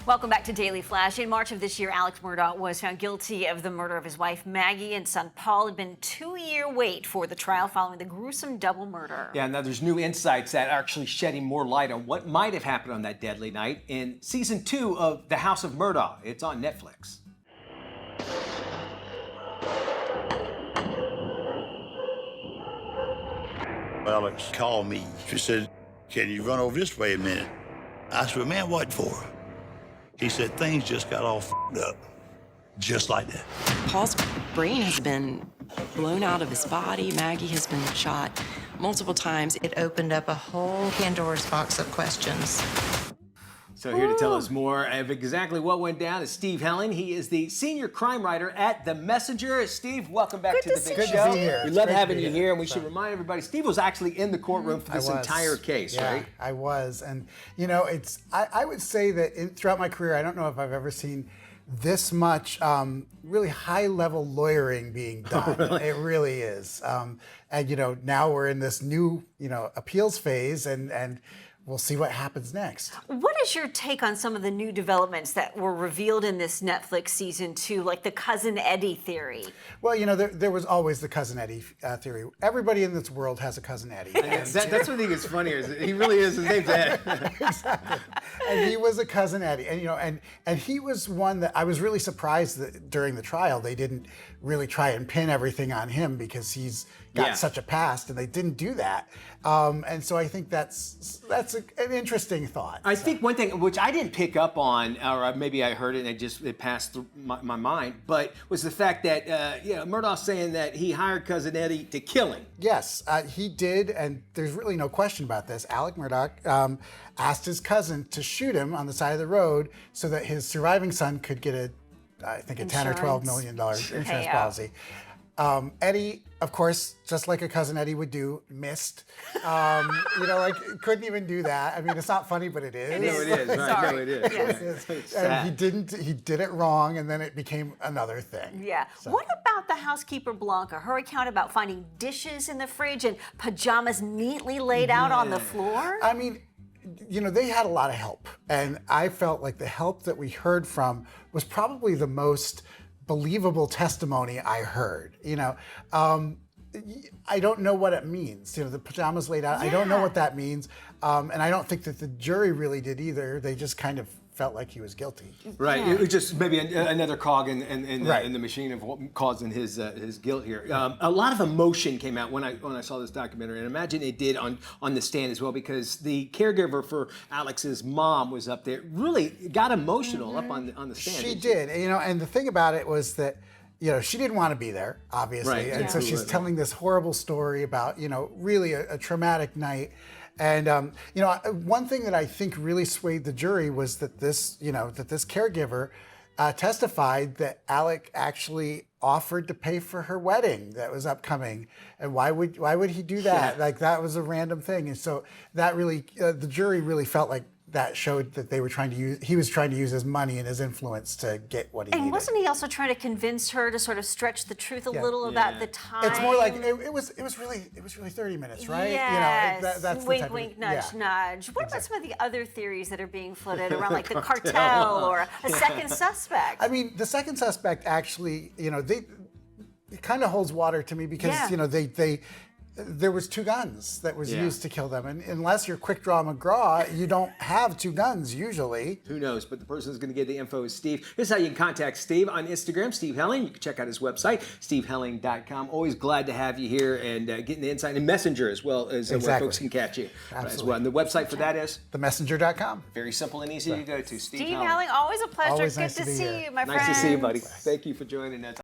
Welcome back to Daily Flash. In March of this year, Alex Murdaugh was found guilty of the murder of his wife Maggie and son Paul. It had been a 2-year wait for the trial following the gruesome double murder. Yeah, now there's new insights that are actually shedding more light on what might have happened on that deadly night in season 2 of The House of Murdaugh. It's on Netflix. Alex called me. She said, "Can you run over this way a minute?" I said, "Man, what for?" He said, "Things just got all f***ed up." Just like that. Paul's brain has been blown out of his body. Maggie has been shot multiple times. It opened up a whole Pandora's box of questions. So here to tell us more of exactly what went down is Steve Helling. He is the senior crime writer at The Messenger. Steve, welcome back to the big show. Good to be here. We love having you here, and we should remind everybody, Steve was actually in the courtroom for this entire case, right? I was, and you know, I would say that throughout my career, I don't know if I've ever seen this much really high-level lawyering being done. Really? It really is. And you know, now we're in this new, appeals phase, and we'll see what happens next. What is your take on some of the new developments that were revealed in this Netflix season 2, like the Cousin Eddie theory? Well, there was always the Cousin Eddie theory. Everybody in this world has a Cousin Eddie. That's what I think is funnier. Is he really is. His name's Ed. Exactly. And he was a Cousin Eddie. And, and he was one that I was really surprised that during the trial they didn't really try and pin everything on him because he's got such a past, and they didn't do that. And so I think that's an interesting thought. I think one thing which I didn't pick up on, or maybe I heard it and it passed through my mind, but was the fact that Murdaugh's saying that he hired Cousin Eddie to kill him. Yes, he did, and there's really no question about this. Alec Murdaugh asked his cousin to shoot him on the side of the road so that his surviving son could get I think a $10 or $12 million insurance policy. Eddie, of course, just like a Cousin Eddie would do, missed. Couldn't even do that. I mean, it's not funny, but it is. No, it is. Right? No, it is. Yes. And he did it wrong, and then it became another thing. Yeah. So. What about the housekeeper Blanca? Her account about finding dishes in the fridge and pajamas neatly laid out on the floor? I mean, they had a lot of help, and I felt like the help that we heard from was probably the most believable testimony I heard. I don't know what it means. The pajamas laid out. Yeah. I don't know what that means, and I don't think that the jury really did either. They just kind of felt like he was guilty. Right. Yeah. It was just maybe another cog in the machine of what causing his guilt here. A lot of emotion came out when I saw this documentary, and I imagine it did on the stand as well, because the caregiver for Alex's mom was up there, really got emotional up on the stand. She did. And the thing about it was that she didn't want to be there, obviously, right. And so she's telling this horrible story about really a traumatic night. And one thing that I think really swayed the jury was that this caregiver testified that Alec actually offered to pay for her wedding that was upcoming, and why would he do that? Yeah. Like, that was a random thing, and so that really the jury really felt like that showed that he was trying to use his money and his influence to get what he needed. And wasn't he also trying to convince her to sort of stretch the truth a little about the time? It's more like it was really 30 minutes, right? Yes. That's wink, wink, nudge, nudge. What about some of the other theories that are being floated around, like the cartel or a second suspect? I mean, the second suspect actually, it kind of holds water to me because there was 2 guns that was used to kill them, and unless you're Quick Draw McGraw, you don't have 2 guns usually. Who knows? But the person who's going to get the info is Steve. Here's how you can contact Steve on Instagram, Steve Helling. You can check out his website, stevehelling.com. Always glad to have you here and getting the insight, and Messenger as well as where folks can catch you as well. And the website for that is themessenger.com. Very simple and easy to go to. Steve Helling, always a pleasure. Always Good nice to see you, my friend. Nice to see you, buddy. Thank you for joining us.